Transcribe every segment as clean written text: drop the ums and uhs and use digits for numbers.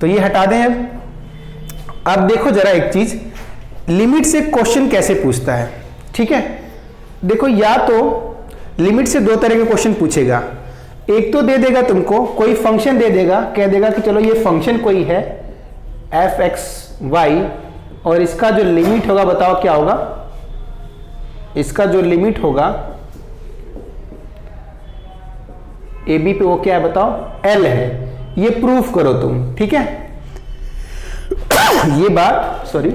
तो ये हटा दें। अब देखो जरा एक चीज, लिमिट से क्वेश्चन कैसे पूछता है, ठीक है। देखो या तो लिमिट से दो तरह के क्वेश्चन पूछेगा, एक तो दे देगा तुमको कोई फंक्शन दे देगा, कह देगा कि चलो ये फंक्शन कोई है f(x,y) और इसका जो लिमिट होगा बताओ क्या होगा, इसका जो लिमिट होगा ए बी पे वो क्या है बताओ, L है, ये प्रूफ करो तुम, ठीक है। ये बात सॉरी,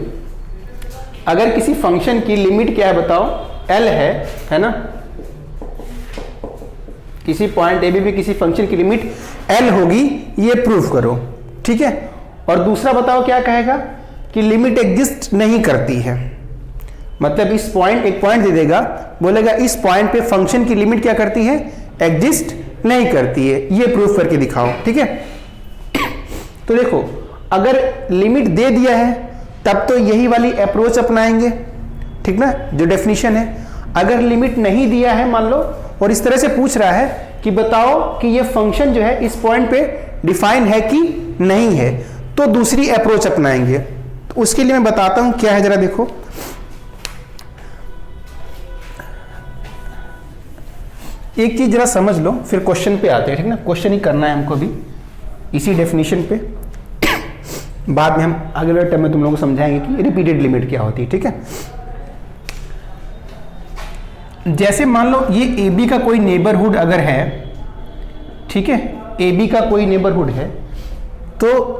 अगर किसी फंक्शन की लिमिट क्या है बताओ, L है ना, किसी पॉइंट ए बी पे किसी फंक्शन की लिमिट L होगी, ये प्रूफ करो, ठीक है। और दूसरा बताओ क्या कहेगा कि लिमिट एग्जिस्ट नहीं करती है, मतलब इस पॉइंट, एक पॉइंट दे देगा, बोलेगा इस पॉइंट पे फंक्शन की लिमिट क्या करती है, एग्जिस्ट नहीं करती है, ये प्रूफ करके दिखाओ, ठीक है। तो देखो अगर लिमिट दे दिया है तब तो यही वाली अप्रोच अपनाएंगे, ठीक ना, जो डेफिनेशन है। अगर लिमिट नहीं दिया है मान लो और इस तरह से पूछ रहा है कि बताओ कि ये फंक्शन जो है इस पॉइंट पे डिफाइन है कि नहीं है, तो दूसरी अप्रोच अपनाएंगे। तो उसके लिए मैं बताता हूं क्या है, जरा देखो। एक चीज जरा समझ लो फिर क्वेश्चन पे आते हैं, ठीक ना, क्वेश्चन ही करना है हमको भी इसी डेफिनेशन पे। बाद में हम अगले टर्म में तुम लोगों को समझाएंगे कि रिपीटेड लिमिट क्या होती है, ठीक है। जैसे मान लो ये ए बी का कोई नेबरहुड अगर है, ठीक है, ए बी का कोई नेबरहुड है, तो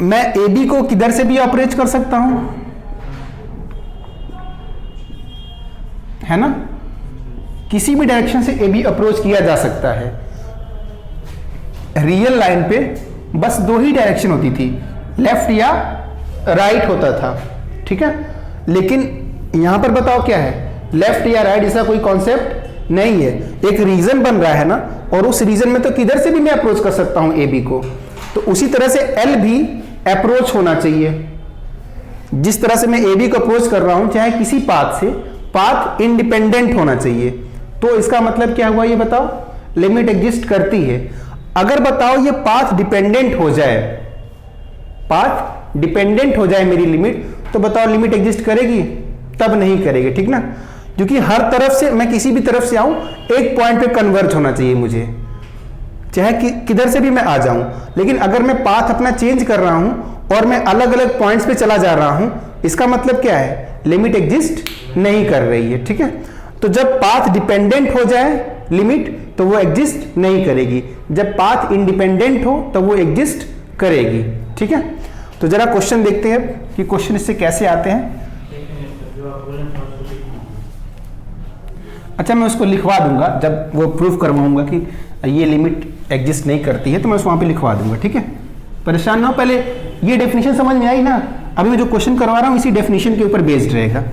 मैं ए बी को किधर से भी अप्रोच कर सकता हूं, है ना, किसी भी डायरेक्शन से ए बी अप्रोच किया जा सकता है। रियल लाइन पे बस दो ही डायरेक्शन होती थी, लेफ्ट या राइट होता था, ठीक है। लेकिन यहां पर बताओ क्या है, लेफ्ट या राइट ऐसा कोई कॉन्सेप्ट नहीं है, एक रीजन बन रहा है ना, और उस रीजन में तो किधर से भी मैं अप्रोच कर सकता हूं ए बी को। तो उसी तरह से एल भी अप्रोच होना चाहिए, जिस तरह से मैं ए बी को अप्रोच कर रहा हूं चाहे किसी पाथ से, पाथ इंडिपेंडेंट होना चाहिए। तो इसका मतलब क्या हुआ ये बताओ, लिमिट एग्जिस्ट करती है। अगर बताओ ये पाथ डिपेंडेंट हो जाए, पाथ डिपेंडेंट हो जाए मेरी लिमिट, तो बताओ लिमिट एग्जिस्ट करेगी, तब नहीं करेगी, ठीक ना, क्योंकि हर तरफ से मैं किसी भी तरफ से आऊं एक पॉइंट पे कन्वर्ज होना चाहिए मुझे, चाहे किधर से भी मैं आ जाऊं। लेकिन अगर मैं पाथ अपना चेंज कर रहा हूं और मैं अलग अलग पॉइंट्स पे चला जा रहा हूं, इसका मतलब क्या है, लिमिट एग्जिस्ट नहीं कर रही है, ठीक है। तो जब पाथ डिपेंडेंट हो जाए लिमिट तो वो एग्जिस्ट नहीं करेगी, जब पाथ इंडिपेंडेंट हो तो वो एग्जिस्ट करेगी, ठीक है। तो जरा क्वेश्चन देखते हैं कि क्वेश्चन इससे कैसे आते हैं। अच्छा मैं उसको लिखवा दूंगा, जब वो प्रूफ करवाऊंगा कि ये लिमिट एग्जिस्ट नहीं करती है तो मैं उसको वहां पे लिखवा दूंगा, ठीक है। परेशान ना हो, पहले ये डेफिनेशन समझ में आई ना, अभी मैं जो क्वेश्चन करवा रहा हूं इसी डेफिनेशन के ऊपर बेस्ड रहेगा।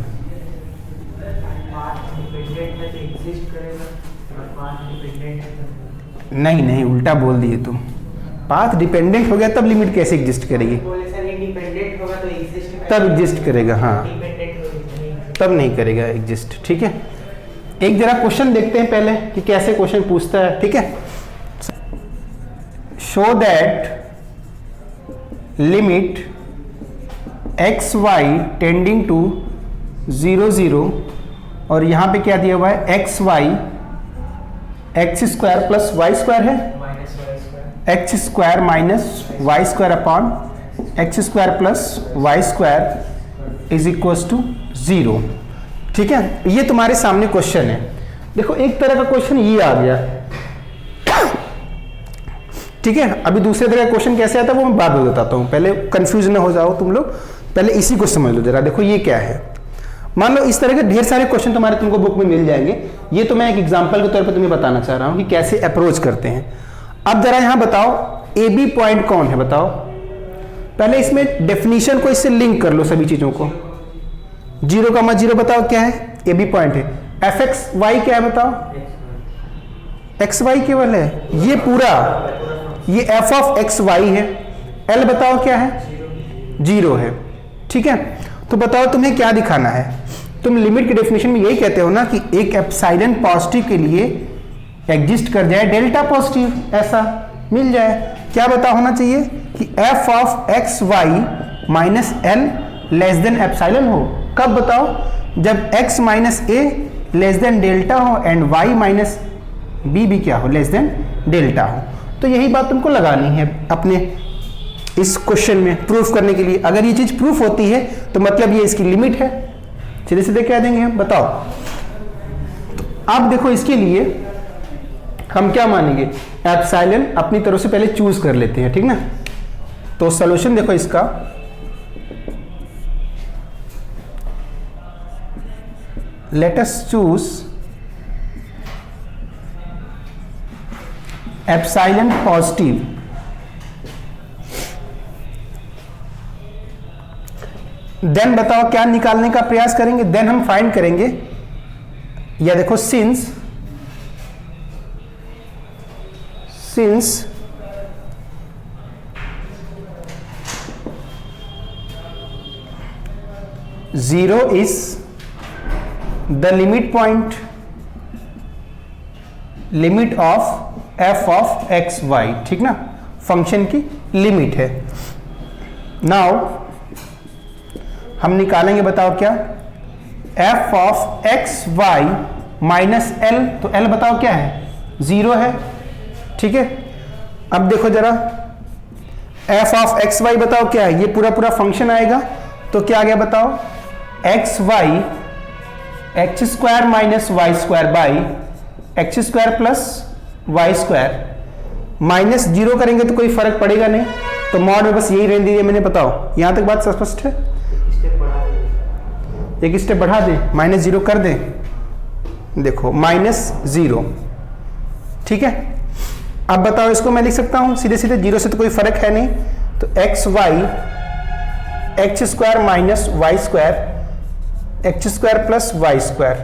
नहीं नहीं उल्टा बोल दिए तुम, पाथ डिपेंडेंट हो गया तब लिमिट कैसे एग्जिस्ट करेगी, तब एग्जिस्ट करेगा, हाँ तब नहीं करेगा एग्जिस्ट, ठीक है। एक जरा क्वेश्चन देखते हैं पहले कि कैसे क्वेश्चन पूछता है, ठीक है। Show that limit x y tending to 0 0 और यहां पे क्या दिया हुआ है, x y x square plus y square है, x square minus y square upon x square plus y square is equals to 0, ठीक है। ये तुम्हारे सामने क्वेश्चन है। देखो एक तरह का क्वेश्चन ये आ गया, ठीक है। अभी दूसरे तरह का क्वेश्चन कैसे आता है वो मैं बाद में बताता हूं, पहले कंफ्यूज ना हो जाओ तुम लोग, पहले इसी को समझ लो जरा। देखो ये क्या है, मान लो इस तरह के ढेर सारे क्वेश्चन तुम्हारे तुमको बुक में मिल जाएंगे, ये तो मैं एक एग्जांपल के तौर पे तुम्हें बताना चाह रहा हूं कि कैसे अप्रोच करते हैं। अब जरा यहां बताओ ए बी पॉइंट कौन है बताओ, पहले इसमें डेफिनेशन को इससे लिंक कर लो सभी चीजों को। 0,0 बताओ क्या है, ए बी पॉइंट है। एफ एक्स वाई क्या है बताओ, एक्स वाई केवल है, ये पूरा ये एफ ऑफ एक्स वाई है। एल बताओ क्या है, 0 है, ठीक है। तो बताओ तुम्हें क्या दिखाना है, तुम लिमिट के डेफिनेशन में यही कहते हो ना कि एक एप्सिलॉन पॉजिटिव के लिए एग्जिस्ट कर जाए डेल्टा पॉजिटिव, ऐसा मिल जाए। क्या बता होना चाहिए कि f of x y minus l less than epsilon हो। कब बताओ? जब x minus a less than delta हो एंड y माइनस बी भी क्या हो, लेस देन डेल्टा हो। तो यही बात तुमको लगानी है अपने इस क्वेश्चन में प्रूफ करने के लिए। अगर ये चीज प्रूफ होती है तो मतलब ये इसकी लिमिट है, सीधे सीधे कह देंगे हम। बताओ, तो अब देखो इसके लिए हम क्या मानेंगे, एप्सिलॉन अपनी तरफ से पहले चूज कर लेते हैं, ठीक ना। तो सॉल्यूशन देखो इसका, let us choose epsilon positive। Then बताओ क्या निकालने का प्रयास करेंगे, देन हम फाइंड करेंगे, या देखो since zero is the limit of f of x y, ठीक ना, फंक्शन की लिमिट है। नाउ हम निकालेंगे, बताओ क्या, f of x y minus l, तो एल बताओ क्या है, 0 है, ठीक है। अब देखो जरा, एफ ऑफ एक्स वाई बताओ क्या है, ये पूरा पूरा फंक्शन आएगा, तो क्या आ गया बताओ, x y x square minus y square by x square plus y square, minus 0 करेंगे तो कोई फर्क पड़ेगा नहीं, तो मॉड में बस यही रहने दीजिए मैंने। बताओ यहां तक बात स्पष्ट है? एक स्टेप बढ़ा दें, माइनस 0 कर दें, देखो माइनस 0, ठीक है। अब बताओ इसको मैं लिख सकता हूं सीधे सीधे, 0 से तो कोई फर्क है नहीं, तो x y x square minus y square x square plus y square,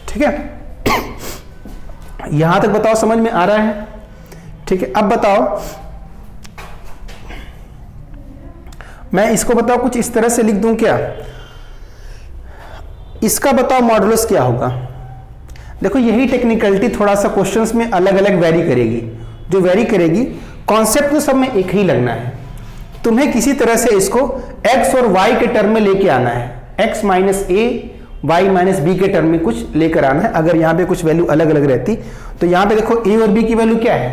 ठीक है। यहां तक बताओ समझ में आ रहा है, ठीक है। अब बताओ मैं इसको बताओ कुछ इस तरह से लिख दूं क्या, इसका बताओ मॉडुलस क्या होगा। देखो यही टेक्निकलिटी थोड़ा सा क्वेश्चंस में अलग अलग वेरी करेगी, जो वेरी करेगी, कॉन्सेप्ट तो सब में एक ही लगना है, तुम्हें किसी तरह से इसको x और y के टर्म में लेके आना है, x माइनस ए y माइनस बी के टर्म में कुछ लेकर आना है। अगर यहाँ पे कुछ वैल्यू अलग अलग रहती तो यहाँ पे देखो a और b की वैल्यू क्या है,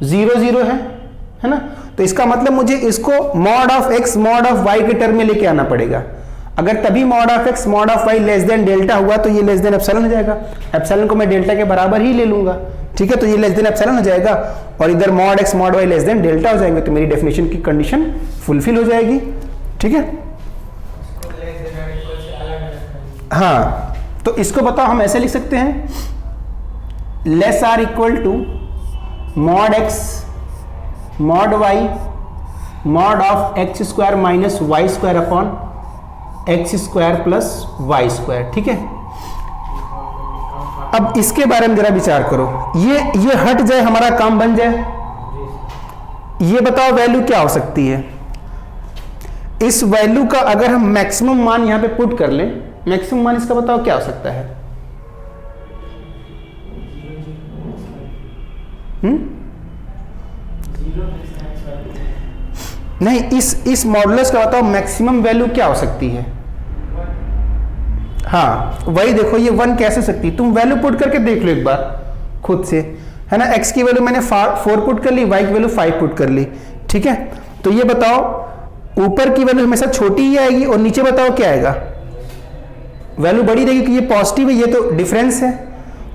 0 0 है ना, तो इसका मतलब मुझे इसको mod of x mod of y के टर्म में लेके आना पड़ेगा। अगर तभी mod of x mod of y less than delta हुआ तो ये लेस देन एप्सिलॉन हो जाएगा, एप्सिलॉन को मैं डेल्टा के बराबर ही ले लूंगा, ठीक है, तो ये लेस देन एप्सिलॉन हो जाएगा, और इधर mod x mod y less than delta हो जाएंगे, तो मेरी डेफिनेशन की कंडीशन फुलफिल हो जाएगी, ठीक है। हाँ, तो इसको बताओ हम ऐसे लिख सकते हैं, less or equal to mod x mod y mod of x square minus y square upon x square plus y square, ठीक है। अब इसके बारे में जरा विचार करो, ये हट जाए, हमारा काम बन जाए। ये बताओ वैल्यू क्या हो सकती है, इस वैल्यू का अगर हम मैक्सिमम मान यहां पे पुट कर लें, मैक्सिमम मान इसका बताओ क्या हो सकता है, नहीं, इस मॉडुलस का बताओ मैक्सिमम वैल्यू क्या हो सकती है। हाँ वही देखो, ये 1 कैसे हो सकती है, तुम वैल्यू पुट करके देख लो एक बार खुद से, है ना। x की वैल्यू मैंने 4 पुट कर ली, y की वैल्यू 5 पुट कर ली, ठीक है। तो ये बताओ ऊपर की वैल्यू हमेशा छोटी ही आएगी और नीचे बताओ क्या आएगा, वैल्यू बड़ी रहेगी, कि ये पॉजिटिव है, ये तो डिफरेंस है,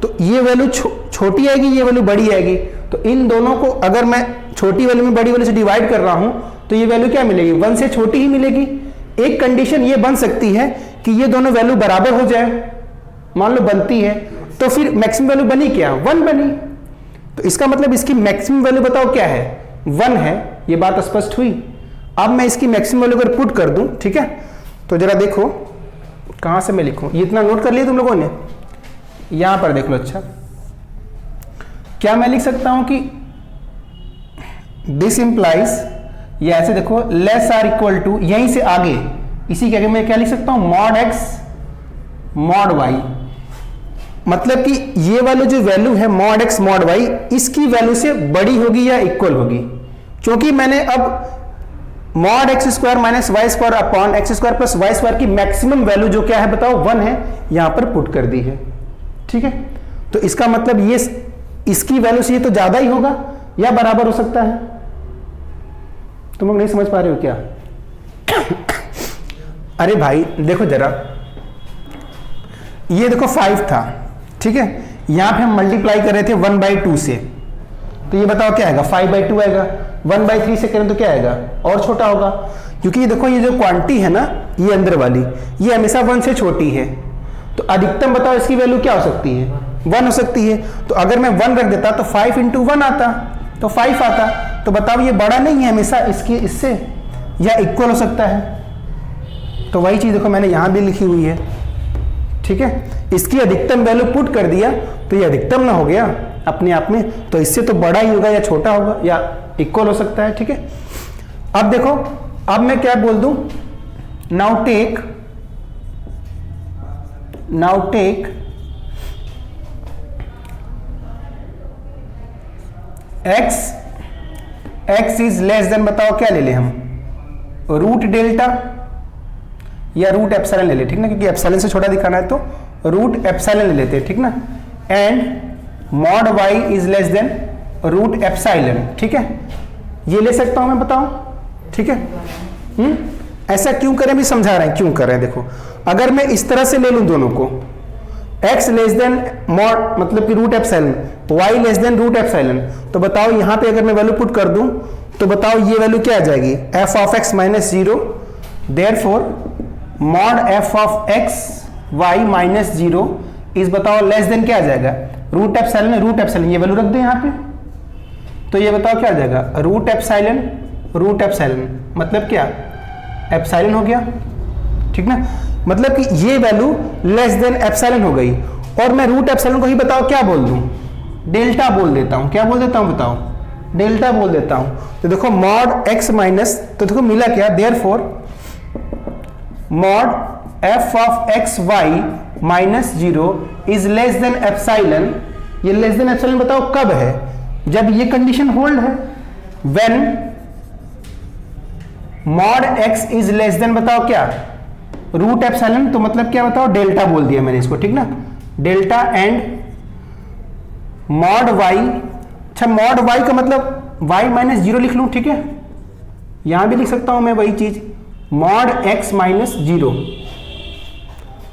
तो ये वैल्यू छोटी आएगी, ये वैल्यू बड़ी आएगी, तो इन दोनों को अगर मैं छोटी वैल्यू में बड़ी वैल्यू से डिवाइड कर रहा हूं तो ये वैल्यू क्या मिलेगी, 1 से छोटी ही मिलेगी। एक कंडीशन ये बन सकती है कि ये दोनों वैल्यू बराबर हो जाए, मान लो बनती है, तो फिर मैक्सिमम वैल्यू बनी क्या, 1 बनी, तो इसका मतलब इसकी मैक्सिमम वैल्यू बताओ क्या है, 1 है। ये बात स्पष्ट हुई। अब मैं इसकी मैक्सिमम वैल्यू अगर पुट कर दूं, ठीक है, तो जरा देखो कहां से मैं लिखूं, ये इतना नोट कर लिया तुम लोगों ने, यहां पर देख लो। अच्छा, क्या मैं लिख सकता हूं कि दिस इंप्लाइज, या ऐसे देखो, लेस आर इक्वल टू, यहीं से आगे इसी के आगे मैं क्या लिख सकता हूं, मॉड x मॉड y मतलब कि ये वाला जो वैल्यू है मॉड एक्स मॉड वाई, इसकी वैल्यू से बड़ी होगी या इक्वल होगी, क्योंकि मैंने अब mod x square minus y square upon x square plus y square की मैक्सिमम वैल्यू जो क्या है बताओ 1 है, यहां पर पुट कर दी है। ठीक है, तो इसका मतलब ये इसकी वैल्यू से ये तो ज्यादा ही होगा या बराबर हो सकता है। तुम लोग नहीं समझ पा रहे हो क्या? अरे भाई देखो जरा, ये देखो 5 था, ठीक है, यहां पे हम मल्टीप्लाई कर रहे थे 1/2 से, तो ये बताओ क्या आएगा, 5/2 आएगा। 1/3 से करें तो क्या आएगा, और छोटा होगा, क्योंकि ये देखो ये जो क्वांटिटी है ना, ये अंदर वाली, ये हमेशा 1 से छोटी है, तो अधिकतम बताओ इसकी वैल्यू क्या हो सकती है, 1 हो सकती है। तो अगर मैं 1 रख देता तो 5 × 1 आता, तो 5 आता। तो बताओ ये बड़ा नहीं है हमेशा इससे, या इक्वल हो सकता है। तो वही चीज देखो मैंने यहां भी लिखी हुई है। ठीक है, इसकी अधिकतम वैल्यू पुट कर दिया तो ये अधिकतम ना हो गया अपने आप में, तो इससे तो बड़ा ही होगा या छोटा होगा या इक्वल हो सकता है। ठीक है, अब देखो, अब मैं क्या बोल दूं, now take x is less than, बताओ क्या ले ले हम, रूट डेल्टा या रूट एप्सिलॉन ले ले, ठीक ना, क्योंकि एप्सिलॉन से छोटा दिखाना है तो रूट एप्सिलॉन ले लेते हैं, ठीक ना। And mod y is less than root epsilon, ठीक है, ये ले सकता हूं मैं, बताओ, ठीक है। ऐसा क्यों करें भी समझा रहे हैं क्यों कर रहे हैं। देखो, अगर मैं इस तरह से ले लूं दोनों को, x लेस देन मॉड मतलब कि root epsilon, y less than root epsilon, तो बताओ यहां पे अगर मैं वैल्यू पुट कर दूं तो बताओ ये वैल्यू क्या आ जाएगी, f of x minus 0, therefore mod f of x y minus 0 इस बताओ लेस देन क्या आ जाएगा, रूट एप्सिलॉन। रूट एप्सिलॉन ये वैल्यू रख दे यहां पे, तो ये बताओ क्या आ जाएगा, रूट एप्सिलॉन मतलब क्या, एप्सिलॉन हो गया, ठीक ना। मतलब कि ये वैल्यू लेस देन एप्सिलॉन हो गई, और मैं रूट एप्सिलॉन को ही बताओ क्या बोल दूं, डेल्टा बोल देता हूं। क्या बोल देता हूं बताओ, डेल्टा बोल देता हूं। तो देखो मॉड x माइनस, तो देखो मिला क्या, therefore mod f of x y minus 0 is less than epsilon. ये लेस देन एप्सिलॉन बताओ कब है, जब ये कंडीशन होल्ड है, when mod x is less than बताओ क्या, रूट एप्सिलॉन, तो मतलब क्या बताओ, डेल्टा बोल दिया मैंने इसको, ठीक ना, डेल्टा। एंड मॉड y, अच्छा मॉड y का मतलब y माइनस 0 लिख लूं, ठीक है, यहां भी लिख सकता हूं मैं वही चीज, मॉड x माइनस 0।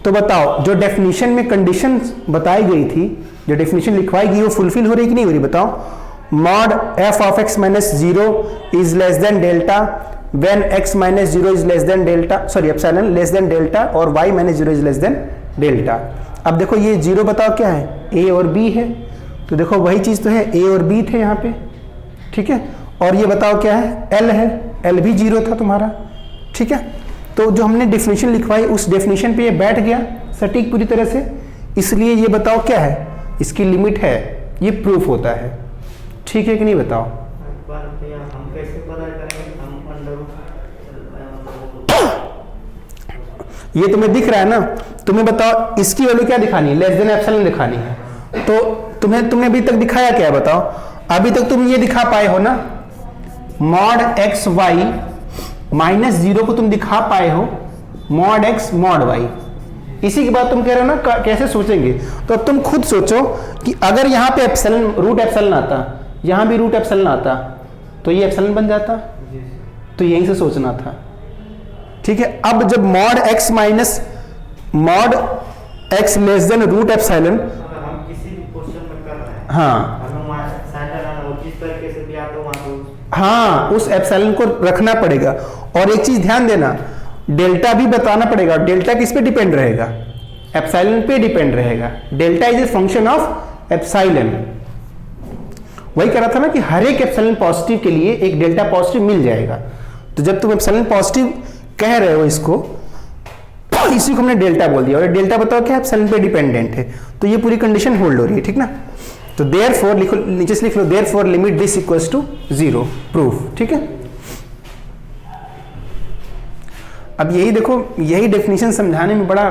तो बताओ जो डेफिनेशन में कंडीशन बताई गई थी, जो डेफिनेशन लिखवाई गई, वो फुलफिल हो रही कि नहीं हो रही बताओ। Mod f of x minus 0 is less than delta when x minus 0 is less than delta, sorry epsilon less than delta, और y minus 0 is less than delta. अब देखो ये 0 बताओ क्या है, a और b है, तो देखो वही चीज तो है, a और b थे यहाँ पे, ठीक है, और ये बताओ क्या है, l है, l भी 0 था तुम्हारा, ठीक है। तो जो हमने डेफिनेशन लिखवाई उस डेफिनेशन पे ये बैठ गया सटीक पूरी तरह से, इसलिए ये बताओ क्या है, इसकी लिमिट है, ये प्रूफ होता है, ठीक है कि नहीं बताओ। हम कैसे पता करेंगे, हम ये तुम्हें दिख रहा है ना, तुम्हें बताओ इसकी वैल्यू क्या दिखानी है, लेस देन एप्सिलॉन दिखानी है, तो तुमने अभी तक दिखाया क्या है बताओ, अभी तक तुम ये दिखा पाए हो ना, मॉड एक्स वाई माइनस 0 को तुम दिखा पाए हो, मॉड एक्स मॉड वाई। इसी के बाद तुम कह रहे हो ना कैसे सोचेंगे, तो अब तुम खुद सोचो कि अगर यहां पे एप्सिलॉन रूट एप्सिलॉन आता, यहां भी रूट एप्सिलॉन आता, तो ये एप्सिलॉन बन जाता, तो यहीं से सोचना था, ठीक है। अब जब mod x minus mod x less than root epsilon, हम किसी भी क्वेश्चन में कर रहे हैं, हाँ जिस तरीके से भी आता हो, हाँ उस एप्सिलॉन को रखना पड़ेगा। और एक चीज ध्यान देना, डेल्टा भी बताना पड़ेगा, डेल्टा किस पे डिपेंड रहेगा, एप्सिलॉन पे डिपेंड रहेगा, delta is a function of epsilon. वही कह रहा था ना कि हर एक एप्सिलॉन पॉजिटिव के लिए एक डेल्टा पॉजिटिव मिल जाएगा, तो जब तुम एप्सिलॉन पॉजिटिव कह रहे हो इसको, इसी को हमने डेल्टा बोल दिया, और डेल्टा बताओ क्या एप्सिलॉन पे डिपेंडेंट है, तो ये पूरी कंडीशन होल्ड हो रही है, ठीक ना। तो देयरफॉर लिखो, नीचे से लिख लो, therefore limit this equals to 0, proof, ठीक है। अब यही देखो, यही डेफिनेशन समझाने में बड़ा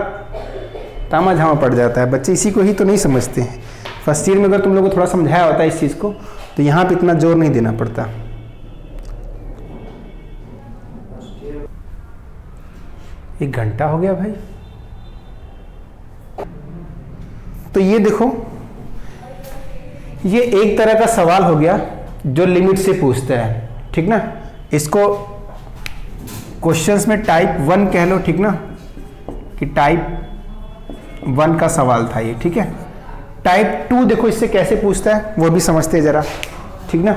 तामा झामा पड़ जाता है, बच्चे इसी को ही तो नहीं समझते हैं। फर्स्ट ईयर में अगर तुम लोग को थोड़ा समझाया होता है इस चीज़ को तो यहाँ पे इतना जोर नहीं देना पड़ता। एक घंटा हो गया भाई। तो ये देखो, ये एक तरह का सवाल हो गया जो लिमिट से पूछता है, ठीक ना। इसको क्वेश्चंस में टाइप 1 कह लो, ठीक ना, कि टाइप 1 का सवाल था ये, ठीक है। टाइप 2 देखो इससे कैसे पूछता है वो भी समझते हैं जरा, ठीक ना।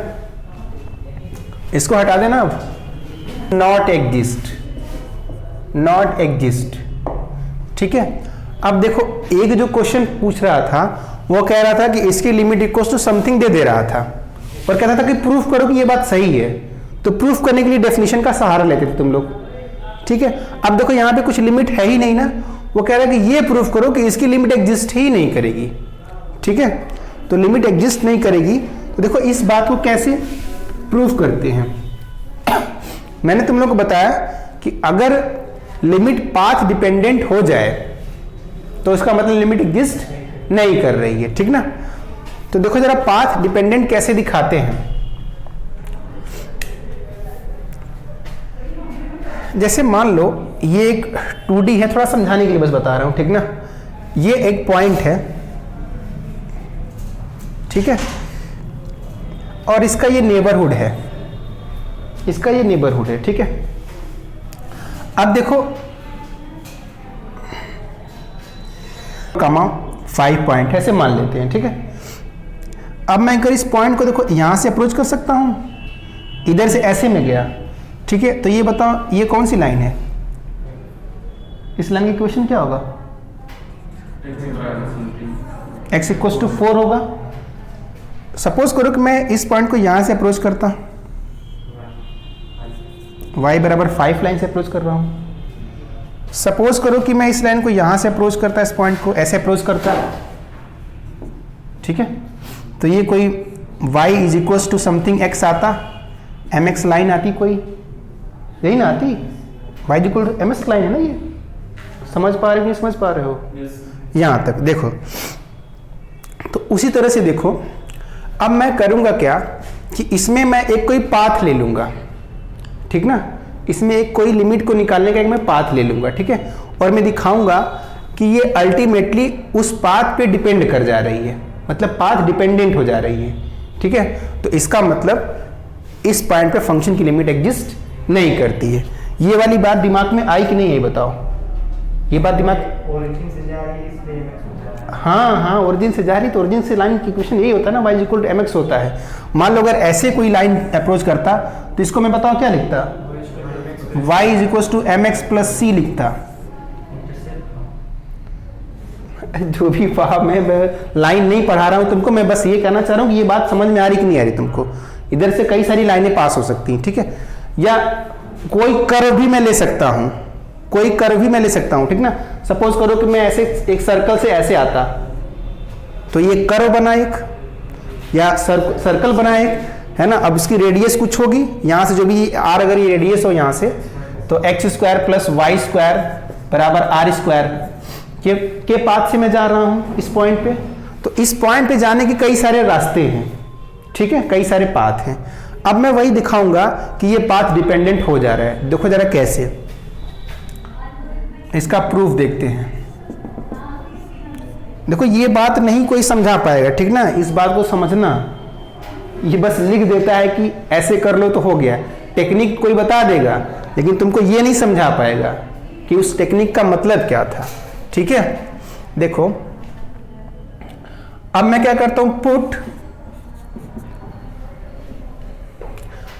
इसको हटा देना अब, नॉट एग्जिस्ट, नॉट एग्जिस्ट, ठीक है। अब देखो एक जो क्वेश्चन पूछ रहा था वो कह रहा था कि इसकी लिमिट इक्वल्स टू समथिंग दे रहा था और कह रहा था कि प्रूफ करो कि ये बात सही है। तो प्रूफ करने के लिए डेफिनेशन का सहारा लेते थे तुम लोग, ठीक है। अब देखो यहाँ पे कुछ लिमिट है ही नहीं ना, वो कह रहा है कि ये प्रूफ करो कि इसकी लिमिट एग्जिस्ट ही नहीं करेगी, ठीक है। तो लिमिट एग्जिस्ट नहीं करेगी, तो देखो इस बात को कैसे प्रूफ करते हैं। मैंने तुम लोग को बताया कि अगर लिमिट पाथ डिपेंडेंट हो जाए तो इसका मतलब लिमिट एग्जिस्ट नहीं कर रही है, ठीक ना। तो देखो जरा पाथ डिपेंडेंट कैसे दिखाते हैं। जैसे मान लो ये एक 2D है, थोड़ा समझाने के लिए बस बता रहा हूं, ठीक ना। ये एक पॉइंट है, ठीक है, और इसका ये नेबरहुड है, इसका ये नेबरहुड है, ठीक है। अब देखो कमा 5 पॉइंट ऐसे मान लेते हैं, ठीक है। अब मैं अगर इस पॉइंट को देखो यहां से अप्रोच कर सकता हूं, इधर से ऐसे में गया, ठीक है। तो ये बताओ ये कौन सी लाइन है, इस लाइन की इक्वेशन क्या होगा, x इक्वल्स टू 4 होगा। सपोज करो कि मैं इस पॉइंट को यहां से अप्रोच करता, y बराबर 5 लाइन से अप्रोच कर रहा हूं। सपोज करो कि मैं इस लाइन को यहां से अप्रोच करता, इस पॉइंट को ऐसे अप्रोच करता, ठीक है। तो ये कोई y is equals to something x आता, mx लाइन आती, कोई यही ना आती, y is equal to mx line है ना। ये समझ पा रहे हो नहीं समझ पा रहे हो, यहां तक देखो। तो उसी तरह से देखो, अब मैं करूंगा क्या कि इसमें मैं एक कोई पाथ ले लूंगा, ठीक ना। इसमें एक कोई लिमिट को निकालने का एक मैं पाथ ले लूंगा, ठीक है। और मैं दिखाऊंगा कि ये अल्टीमेटली उस पाथ पे डिपेंड कर जा रही है, मतलब पाथ डिपेंडेंट हो जा रही है, ठीक है। तो इसका मतलब इस पॉइंट पे फंक्शन की लिमिट एग्जिस्ट नहीं करती है। ये वाली बात दिमाग में आई कि नहीं है बताओ, ये बात दिमाग ओरिजिन से जा रही है इसलिए mx होता है। हाँ हाँ, ओरिजिन से जा रही तो ओरिजिन से लाइन की इक्वेशन यही होता है ना, y इक्वल टू mx होता है। मान लो अगर ऐसे कोई लाइन अप्रोच करता तो इसको मैं बताओ क्या लिखता, y is equal to mx plus c लिखता। जो भी वहां मैं लाइन नहीं पढ़ा रहा हूं तुमको, मैं बस ये कहना चाह रहा हूं कि ये बात समझ में आ रही कि नहीं आ रही तुमको। इधर से कई सारी लाइनें पास हो सकती हैं, ठीक है। या कोई कर्व भी मैं ले सकता हूं, कोई कर्व भी मैं ले सकता हूं, ठीक ना। सपोज करो कि मैं ऐसे एक सर्कल से ऐसे आता, तो ये कर्व बना एक, या सर्कल बना एक, है ना। अब इसकी रेडियस कुछ होगी, यहां से जो भी r अगर ये रेडियस हो यहां से, तो x square plus y square बराबर आर स्क्वायर के पाथ से मैं जा रहा हूं इस पॉइंट पे। तो इस पॉइंट पे जाने के कई सारे रास्ते हैं, ठीक है, कई सारे पाथ हैं। अब मैं वही दिखाऊंगा कि ये पाथ डिपेंडेंट हो जा रहा है। देखो जरा कैसे, इसका प्रूफ देखते हैं। देखो ये बात नहीं कोई समझा पाएगा, ठीक ना, इस बात को समझना। ये बस लिख देता है कि ऐसे कर लो तो हो गया, टेक्निक कोई बता देगा, लेकिन तुमको ये नहीं समझा पाएगा कि उस टेक्निक का मतलब क्या था, ठीक है। देखो अब मैं क्या करता हूं, पुट,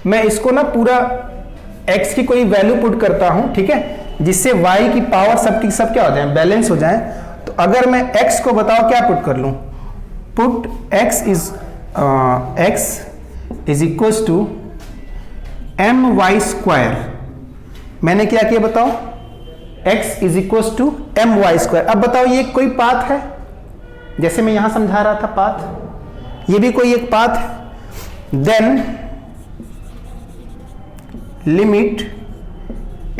मैं इसको ना पूरा x की कोई वैल्यू पुट करता हूं, ठीक है, जिससे y की पावर सब की सब क्या हो जाए, बैलेंस हो जाए। तो अगर मैं x को बताओ क्या पुट कर लूं, put x is equal to my square. मैंने क्या किया बताओ, x is equal to my square. अब बताओ ये कोई पाथ है, जैसे मैं यहां समझा रहा था पाथ, ये भी कोई एक पाथ है। Then limit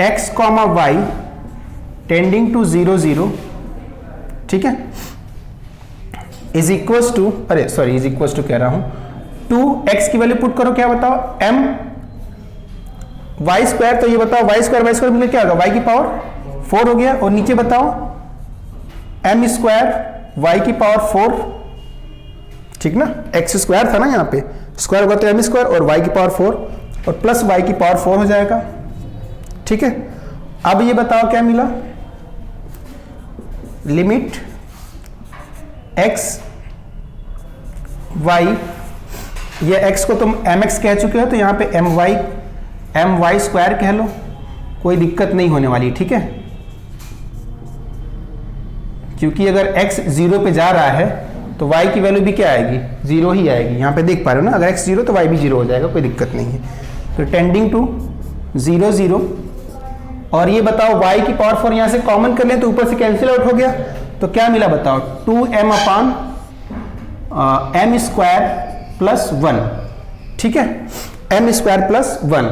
x, y tending to 0 0 ठीक है, इज इक्वल्स टू, अरे सॉरी इज इक्वल्स टू कह रहा हूं, 2x की वैल्यू पुट करो, क्या बताओ, m y स्क्वायर, तो ये बताओ y स्क्वायर मिलकर क्या होगा, y की पावर 4 हो गया, और नीचे बताओ m स्क्वायर y की पावर 4, ठीक ना, x स्क्वायर था ना, यहाँ पे स्क्वायर होगा तो m स्क्वायर और y की पावर 4 और प्लस y की पावर 4 हो जाएगा, ठीक है। अब ये बताओ क्या मिला, लिमिट x y, ये x को तुम mx कह चुके हो तो यहाँ पे my स्क्वायर कह लो, कोई दिक्कत नहीं होने वाली, ठीक है, क्योंकि अगर x 0 पे जा रहा है तो y की वैल्यू भी क्या आएगी, 0 ही आएगी, यहाँ पे देख पा रहे हो ना, अगर x 0 तो y भी 0 हो जाएगा, कोई दिक्कत नहीं है। तो टेंडिंग टू 0 0, और ये बताओ y की पावर 4 यहाँ से कॉमन कर लें तो ऊपर से कैंसिल आउट हो गया, तो क्या मिला बताओ, 2m अपान m स्क्वायर प्लस 1, ठीक है, m स्क्वायर प्लस 1।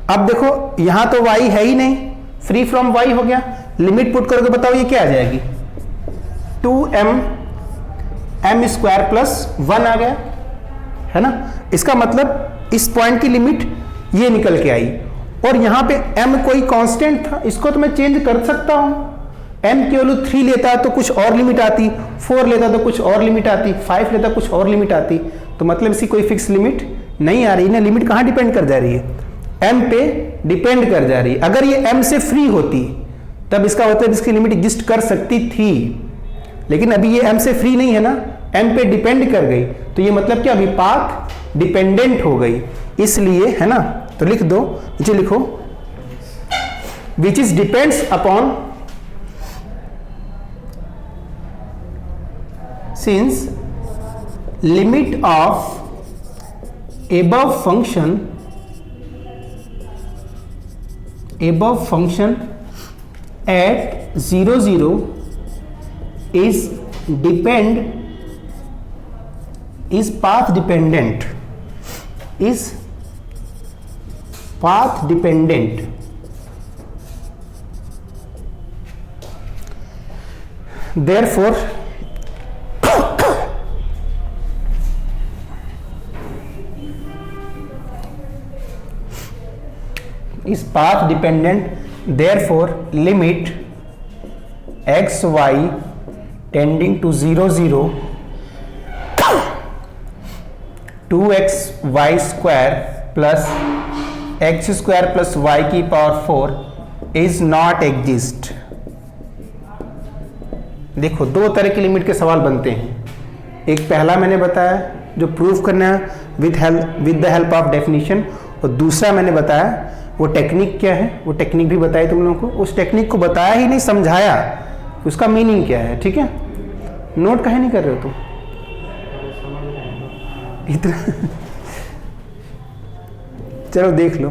अब देखो यहां तो y है ही नहीं, फ्री फ्रॉम y हो गया, लिमिट पुट करके बताओ ये क्या आ जाएगी, 2m m स्क्वायर प्लस 1 आ गया, है ना। इसका मतलब इस पॉइंट की लिमिट ये निकल के आई, और यहां पे m कोई कांस्टेंट था, इसको तो मैं चेंज कर सकता हूं, m की वैल्यू 3 लेता तो कुछ और लिमिट आती, 4 लेता तो कुछ और लिमिट आती, 5 लेता कुछ और लिमिट आती, तो मतलब इसकी कोई फिक्स लिमिट नहीं आ रही ना, लिमिट कहां डिपेंड कर जा रही है, m पे डिपेंड कर जा रही है। अगर ये m से फ्री होती तब इसका मतलब इसकी लिमिट एग्जिस्ट कर सकती थी, लेकिन अभी ये m से फ्री नहीं है ना, m पे डिपेंड कर गई, तो ये मतलब क्या, अभी पाथ डिपेंडेंट हो गई, इसलिए, है ना। तो लिख दो, नीचे लिखो, which is depends upon, since limit of above function at 0 0 is path dependent, therefore is path dependent, therefore limit x y tending to 0 0 2x y square plus x square plus y की power 4 is not exist। देखो दो तरह की limit के सवाल बनते हैं, एक पहला मैंने बताया जो प्रूफ करना है with the help of definition, और दूसरा मैंने बताया वो टेक्निक क्या है, वो टेक्निक भी बताई तुम लोगों को, उस टेक्निक को बताया ही नहीं, समझाया उसका मीनिंग क्या है, ठीक है। नोट काहे नहीं कर रहे हो तुम इतना चलो देख लो,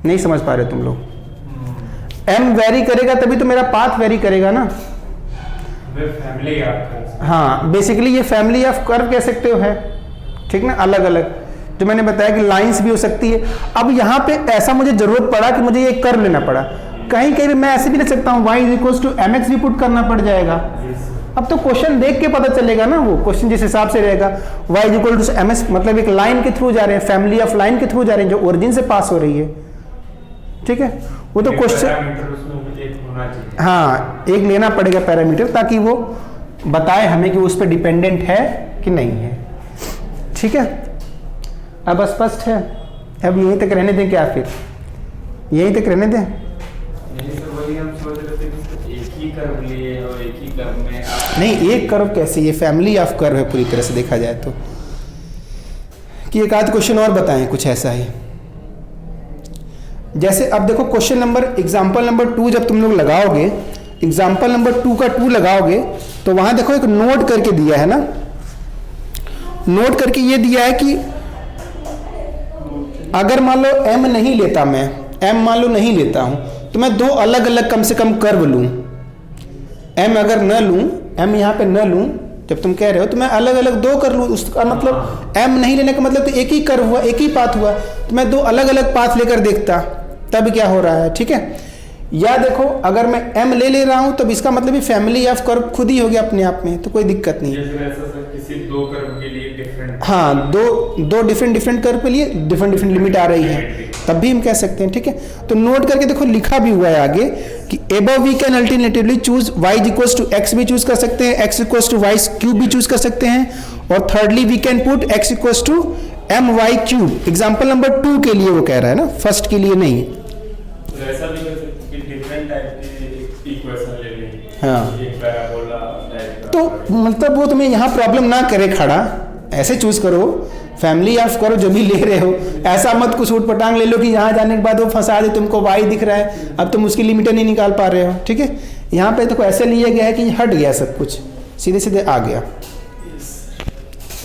नहीं समझ पा रहे तुम लोग, m वेरी करेगा तभी तो मेरा पाथ वेरी करेगा ना, फैमिली हाँ बेसिकली ये फैमिली ऑफ कर्व कह सकते हो, है ठीक ना, अलग अलग, जो मैंने बताया कि लाइंस भी हो सकती है। अब यहाँ पे ऐसा मुझे जरूरत पड़ा कि मुझे ये कर्व लेना पड़ा, कहीं कहीं भी मैं ऐसे भी ले सकता हूँ y इक्वल्स टू mx भी पुट करना पड़ जाएगा। अब तो क्वेश्चन देख के पता चलेगा ना, वो क्वेश्चन जिस हिसाब से रहेगा y इक्वल टू mx, मतलब एक लाइन के थ्रू जा रहे हैं, फैमिली ऑफ लाइन के थ्रू जा रहे हैं जो ओरिजिन से पास हो रही है, ठीक है। वो तो क्वेश्चन, हाँ एक लेना पड़ेगा पैरामीटर, ताकि वो बताए हमें कि उस पर डिपेंडेंट है कि नहीं है, ठीक है। अब स्पष्ट है, अब यहीं तक रहने दें क्या, फिर यहीं तक रहने दें, नहीं एक कर्व कैसे, ये फैमिली ऑफ कर्व है पूरी तरह से देखा जाए तो, कि एक आध क्वेश्चन और बताएं कुछ ऐसा ही। जैसे अब देखो क्वेश्चन नंबर, एग्जाम्पल नंबर 2 जब तुम लोग लगाओगे, एग्जाम्पल नंबर 2 का 2 लगाओगे तो वहां देखो एक नोट करके दिया है ना, नोट करके ये दिया है कि अगर मान लो m नहीं लेता, मैं m मान लो नहीं लेता हूं, तो मैं दो अलग अलग कम से कम कर्व लूं, m अगर न लूं, m यहाँ पे न लूं, जब तुम कह रहे हो तो मैं अलग अलग दो कर लूं, उसका मतलब m नहीं लेने का मतलब तो एक ही कर्व हुआ, एक ही पाथ हुआ, तो मैं दो अलग अलग पाथ लेकर देखता, तब क्या हो रहा है, ठीक है। या देखो अगर मैं m ले रहा हूँ तब इसका मतलब फैमिली ऑफ कर्व खुद ही हो गया अपने आप में, तो कोई दिक्कत नहीं। या फिर ऐसा सर किसी दो कर्व के लिए डिफरेंट, हाँ, दो डिफरेंट कर्व के लिए डिफरेंट लिमिट आ रही है, तब भी हम कह सकते हैं, ठीक है। तो नोट करके देखो लिखा भी हुआ है आगे कि above we can alternatively choose y equals to x भी चूज कर सकते हैं, x equals to y cube भी चूज कर सकते हैं, और thirdly we can put x equals to my cube. Example number 2 के लिए वो कह रहा है ना, फर्स्ट के लिए नहीं। तो ऐसा भी कर सकते कि डिफरेंट टाइप के इक्वेशन ले लें, हाँ। एक पैराबोला टाइप का, तो मतलब वो तुम्हें यहाँ प्रॉब्लम ना करे खड़ा, ऐसे चूज करो, फैमिली ऑफ करो जो भी ले रहे हो। ऐसा मत कुछ उठपटांग ले लो कि यहाँ जाने के बाद वो फंसा दे तुमको, y दिख रहा है, अब तुम उसकी लिमिट नहीं निकाल पा रहे हो, ठीक है। यहाँ पे देखो ऐसे लिया गया है कि हट गया सब कुछ, सीधे सीधे आ गया।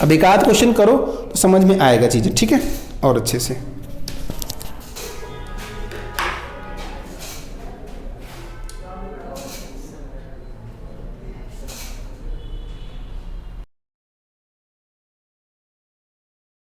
अब एक आध क्वेश्चन करो तो समझ में आएगा चीज़ें, ठीक है, और अच्छे से।